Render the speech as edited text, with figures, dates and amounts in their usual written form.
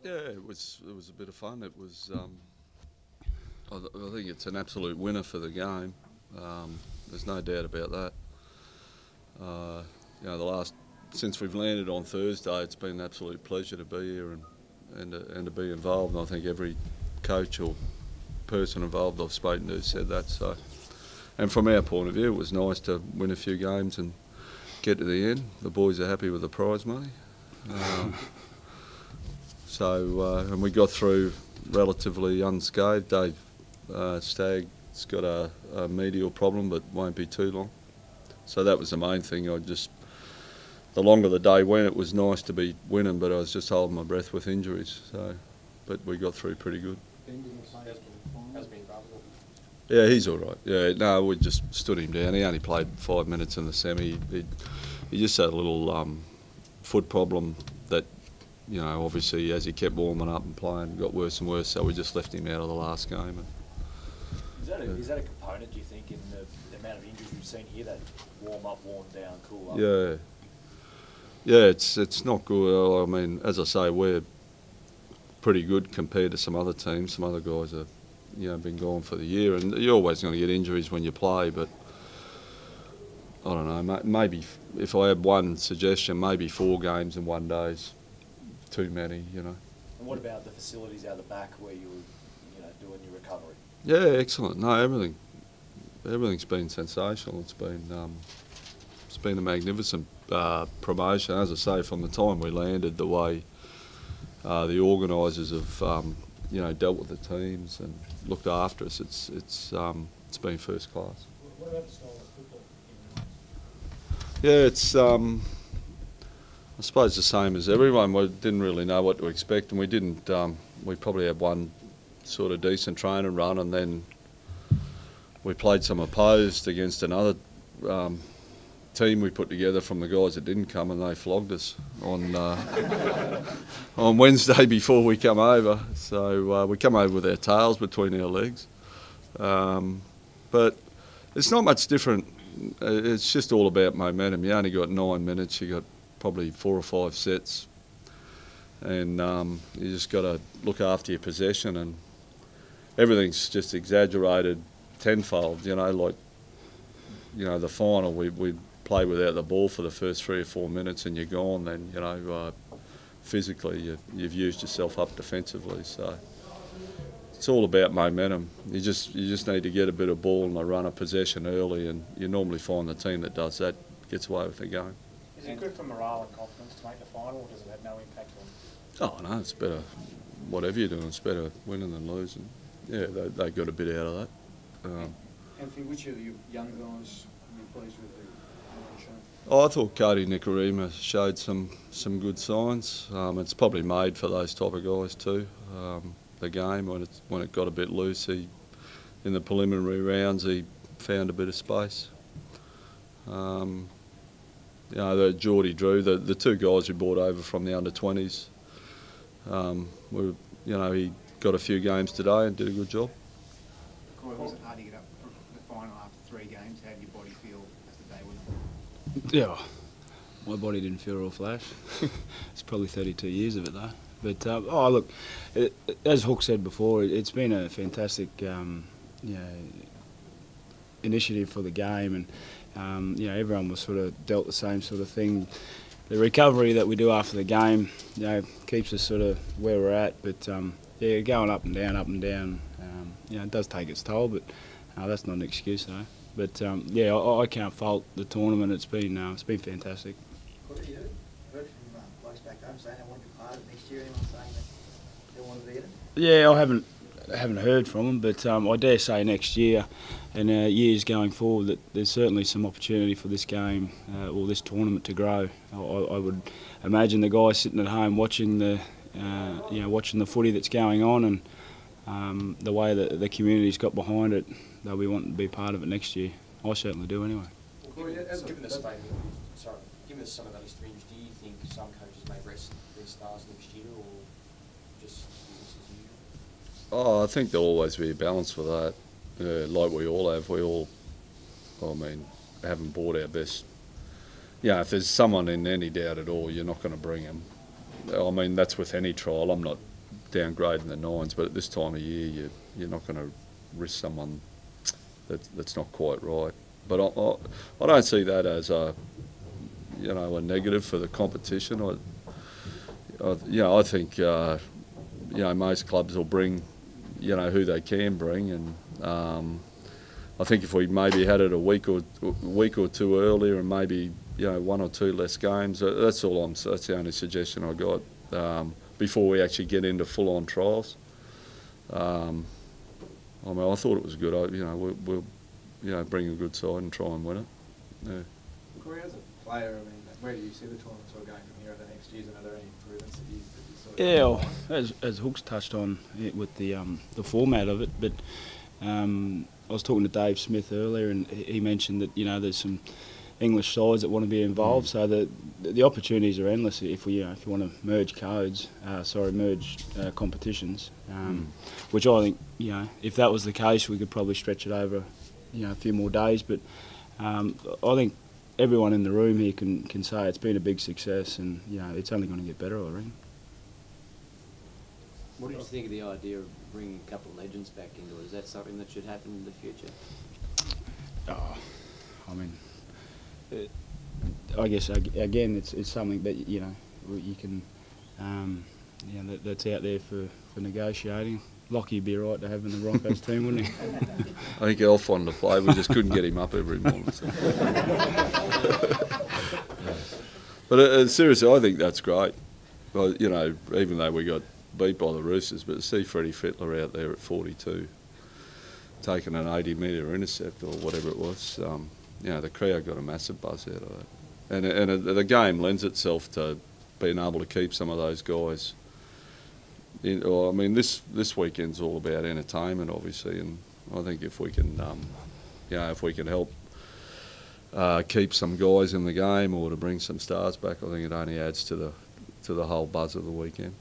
Yeah, it was a bit of fun. It was. I think it's an absolute winner for the game. There's no doubt about that. Since we've landed on Thursday, it's been an absolute pleasure to be here and to be involved. And I think every coach or person involved I've spoken to said that. So, and from our point of view, it was nice to win a few games and get to the end. The boys are happy with the prize money. And we got through relatively unscathed. Dave Stagg's got a medial problem, but won't be too long. So that was the main thing. The longer the day went, it was nice to be winning, but I was just holding my breath with injuries. So, but we got through pretty good. Yeah, he's all right. Yeah, no, we just stood him down. He only played 5 minutes in the semi. He just had a little foot problem that, you know, obviously as he kept warming up and playing, got worse and worse. So we just left him out of the last game. Is that a component, do you think, in the amount of injuries we've seen here, that warm up, warm down, cool up? Yeah, it's not good. I mean, as I say, we're pretty good compared to some other teams. Some other guys have, been gone for the year, and you're always going to get injuries when you play. But I don't know. Maybe if I had one suggestion, maybe 4 games in 1 day is too many. And what about the facilities out the back where you were, doing your recovery? Yeah, excellent. No, everything's been sensational. It's been a magnificent promotion. As I say, from the time we landed, the way the organisers have dealt with the teams and looked after us, it's been first class. What about the style of football? Yeah, it's I suppose the same as everyone. We didn't really know what to expect, and we didn't. We probably had one sort of decent training run, and then we played some opposed against another team we put together from the guys that didn't come, and they flogged us on Wednesday before we come over. So we come over with our tails between our legs, but it's not much different. It's just all about momentum. You only got 9 minutes. You got probably 4 or 5 sets, and you just got to look after your possession, and everything's just exaggerated tenfold. The final we play without the ball for the first 3 or 4 minutes, and you're gone. Then physically you've used yourself up defensively. So it's all about momentum. You just need to get a bit of ball and a run of possession early, and you normally find the team that does that gets away with the game. Is it good for morale and confidence to make the final, or does it have no impact on? Oh no, it's better. Whatever you're doing, it's better winning than losing. Yeah, they got a bit out of that. Anthony, which of you young guys were you pleased with the show? Oh, I thought Cody Nicarima showed some good signs. It's probably made for those type of guys too. The game when it got a bit loose, in the preliminary rounds he found a bit of space. The Geordie Drew, the 2 guys we brought over from the under-20s, he got a few games today and did a good job. Corey, was it hard to get up for the final after 3 games? How did your body feel as the day went on? Yeah, my body didn't feel real flash. It's probably 32 years of it though. But look, as Hook said before, it's been a fantastic initiative for the game, and everyone was sort of dealt the same sort of thing. The recovery that we do after the game, keeps us sort of where we're at. But going up and down, it does take its toll. But that's not an excuse though. But I can't fault the tournament. It's been fantastic. What have you heard from blokes back home saying they want to be part of it next year? Anyone saying that they want to be in it? Yeah, I haven't heard from them, but I dare say next year and years going forward that there's certainly some opportunity for this game or this tournament to grow. I would imagine the guys sitting at home watching the footy that's going on, and the way that the community's got behind it, they'll be wanting to be part of it next year. I certainly do anyway. Given some of those things, do you think some coaches may rest their stars next year, or just business as usual? Oh, I think there'll always be a balance with that. Like we all have. Haven't bought our best. If there's someone in any doubt at all, you're not going to bring them. I mean, that's with any trial. I'm not downgrading the nines, but at this time of year, you're not going to risk someone that's not quite right. But I don't see that as a negative for the competition. I think most clubs will bring who they can bring, and I think if we maybe had it a week or two earlier, and maybe one or two less games, that's the only suggestion I got before we actually get into full-on trials. I thought it was good. We'll bring a good side and try and win it. Yeah. Corey, as a player, where do you see the tournament sort of going from here over the next years, and are there any improvements that you sort of... Yeah, as Hooks touched on with the format of it, but I was talking to Dave Smith earlier, and he mentioned that there's some English sides that want to be involved, so the opportunities are endless if you want to merge competitions, which I think if that was the case, we could probably stretch it over a few more days. But I think everyone in the room here can say it's been a big success, and it's only going to get better, I reckon. What did you think of the idea of bringing a couple of legends back into it? Is that something that should happen in the future? I guess again, it's something that you can that's out there for negotiating. Lockie'd be right to have in the Broncos team, wouldn't he? I think Elf wanted to play. We just couldn't get him up every morning. So. But seriously, I think that's great. Well, even though we got beat by the Roosters, but to see Freddy Fittler out there at 42, taking an 80-metre intercept or whatever it was, the crowd got a massive buzz out of that. And the game lends itself to being able to keep some of those guys. This weekend's all about entertainment, obviously, and I think if we can, help keep some guys in the game or to bring some stars back, I think it only adds to the whole buzz of the weekend.